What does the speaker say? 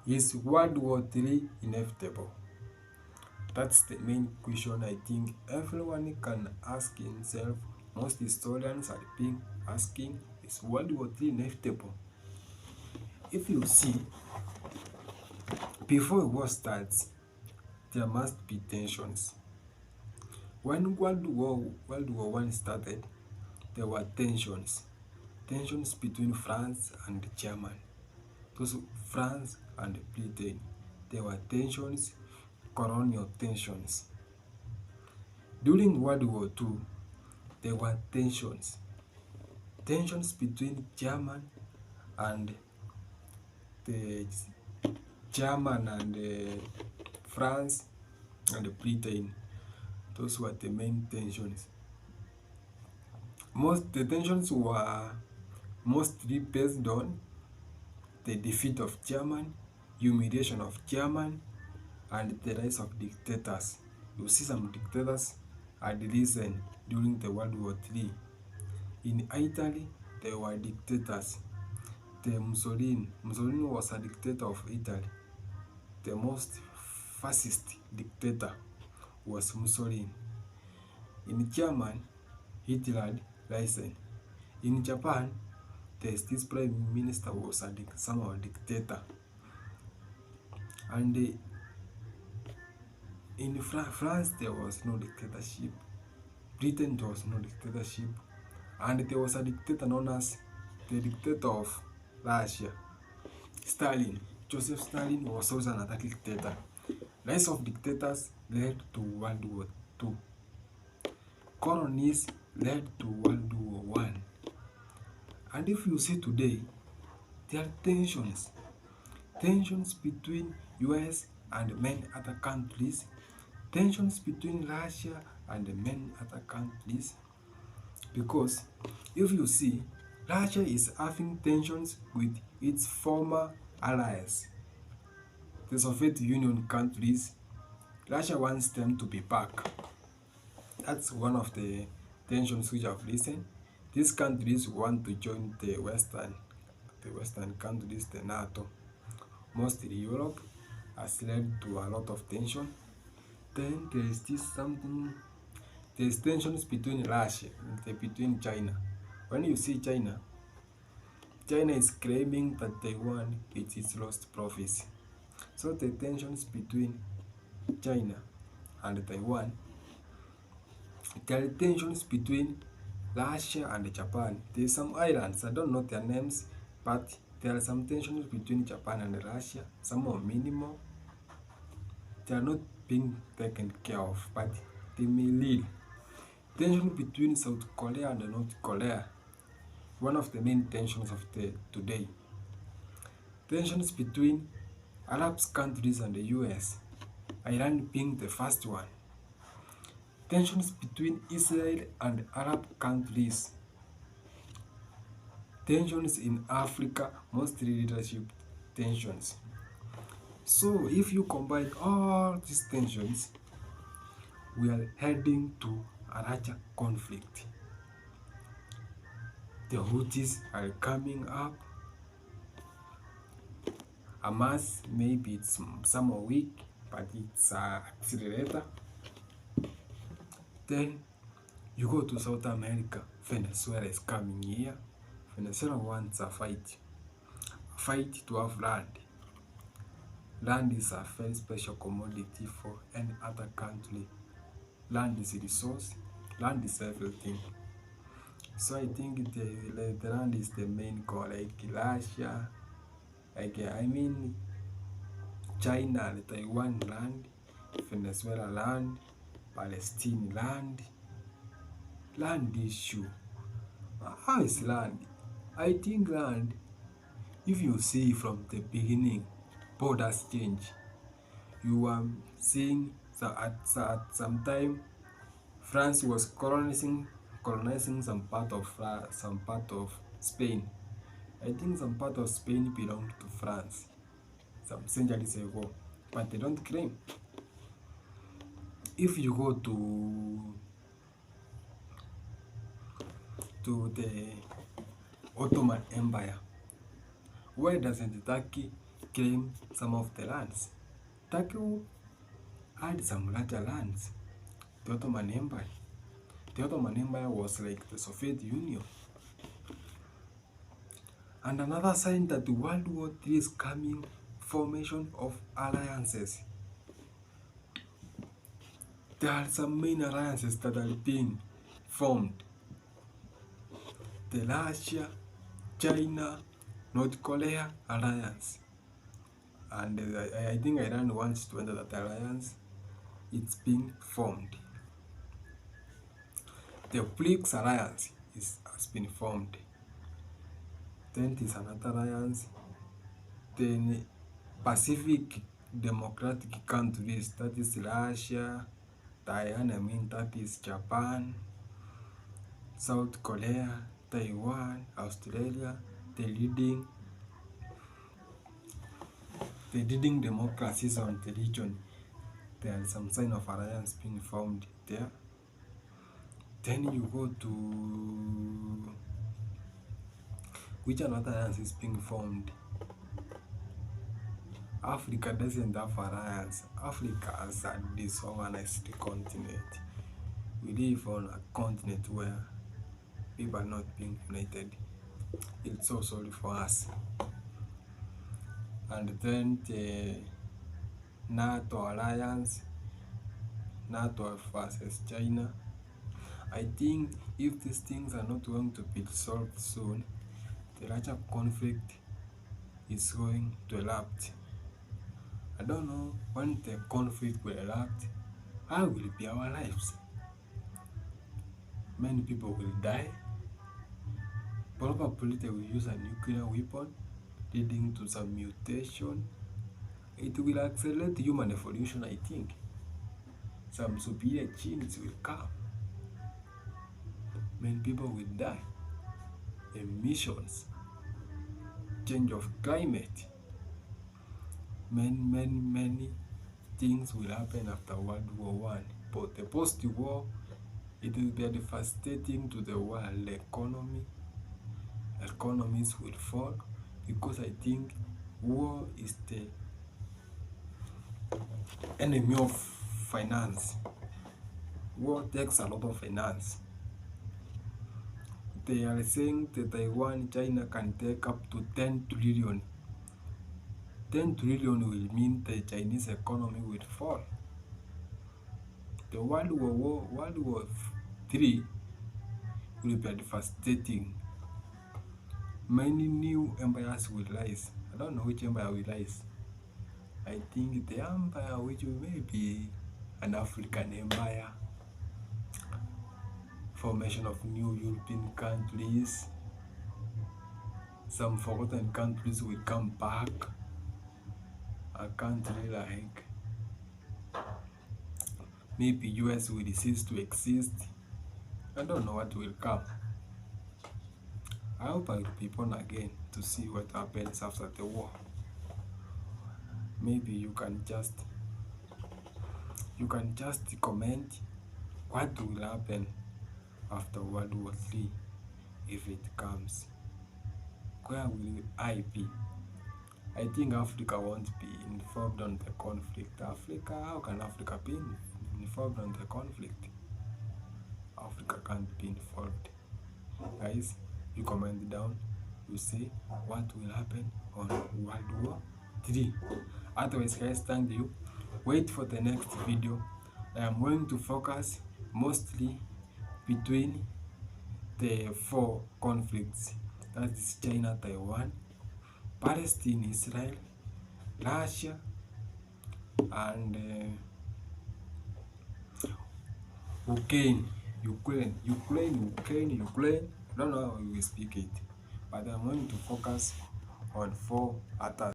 Is World War III inevitable? That's the main question I think everyone can ask himself. Most historians are being asking, is World War III inevitable? If you see, before a war starts, there must be tensions. When World War One started, there were tensions between France and Germany. Those France and Britain, there were tensions, colonial tensions. During World War Two, there were tensions between and the German and France and Britain. Those were the main tensions. The tensions were mostly based on the defeat of German, humiliation of German, and the rise of dictators. You see some dictators had risen during the World War III. In Italy, there were dictators. Mussolini was a dictator of Italy. The most fascist dictator was Mussolini. In Germany, Hitler had risen. In Japan, this prime minister was somehow a dictator. And in France, there was no dictatorship. Britain, there was no dictatorship. And there was a dictator known as the dictator of Russia, Stalin. Joseph Stalin was also another dictator. Rise of dictators led to World War II. Colonies led to World War One. And if you see today, there are tensions between US and many other countries, tensions between Russia and many other countries, because if you see, Russia is having tensions with its former allies, the Soviet Union countries. Russia wants them to be back. That's one of the tensions which have risen. These countries want to join the Western countries, the NATO. Mostly Europe has led to a lot of tension. Then there's tensions between Russia and between China. When you see China is claiming that Taiwan is its lost province. So the tensions between China and Taiwan, there are tensions between Russia and Japan. There's some islands, I don't know their names, but there are some tensions between Japan and Russia. Some are minimal. They are not being taken care of, but they may lead. Tension between South Korea and North Korea, one of the main tensions of today. Tensions between Arab countries and the US, Iran being the first one. Tensions between Israel and Arab countries. Tensions in Africa, mostly leadership tensions. So if you combine all these tensions, we are heading to a larger conflict. The Houthis are coming up. Hamas, maybe it's some are weak, but it's an accelerator. Then you go to South America. Venezuela is coming here. Venezuela wants a fight to have land. Land is a very special commodity for any other country. Land is a resource. Land is everything. So I think the land is the main goal, like Russia, China and Taiwan land, Venezuela land, Palestine land. Land issue. How is land? I think land, if you see from the beginning, borders change. You are seeing at some time France was colonizing some part of Spain. I think some part of Spain belonged to France some centuries ago, but they don't claim. If you go to the Ottoman Empire, why doesn't Turkey claim some of the lands. Turkey had some larger lands. The Ottoman Empire. The Ottoman Empire was like the Soviet Union. And another sign that World War III is coming, formation of alliances. There are some main alliances that are being formed. The Russia, China, North Korea alliance. And I think Iran wants to enter that alliance. It's being formed. The BRICS alliance has been formed. Then there's another alliance. Then Pacific democratic countries, that is Russia, Taiwan, that is Japan, South Korea, Taiwan, Australia, the leading democracies on the region. There are some sign of alliance being formed there. Then you go to which another alliance is being formed. Africa doesn't have alliance. Africa is a disorganized continent. We live on a continent where people are not being united. It's so sorry for us. And then the NATO alliance, NATO versus China. I think if these things are not going to be solved soon, the larger conflict is going to erupt. I don't know when the conflict will erupt. How will it be our lives? Many people will die. Probably they will use a nuclear weapon, leading to some mutation. It will accelerate human evolution, I think. Some superior genes will come. Many people will die. Emissions, change of climate. Many things will happen after World War I. But the post-war, it will be devastating to the world economy. Economies will fall because I think war is the enemy of finance. War takes a lot of finance. They are saying that Taiwan, China can take up to 10 trillion. 10 trillion will mean the Chinese economy will fall. The World War III will be devastating. Many new empires will rise. I don't know which empire will rise. I think the empire which may be an African empire, formation of new European countries, some forgotten countries will come back. A country like maybe US will cease to exist. I don't know what will come. I hope I will be born again to see what happens after the war. Maybe you can just comment what will happen after World War III if it comes. Where will I be? I think Africa won't be involved on the conflict. How can Africa be involved on the conflict? Africa can't be involved. Guys, you comment down, you say what will happen on World War III. Otherwise, guys, thank you. Wait for the next video. I am going to focus mostly between the 4 conflicts. That is China, Taiwan, Palestine, Israel, Russia, and Ukraine. I don't know how we speak it, but I'm going to focus on 4 attacks.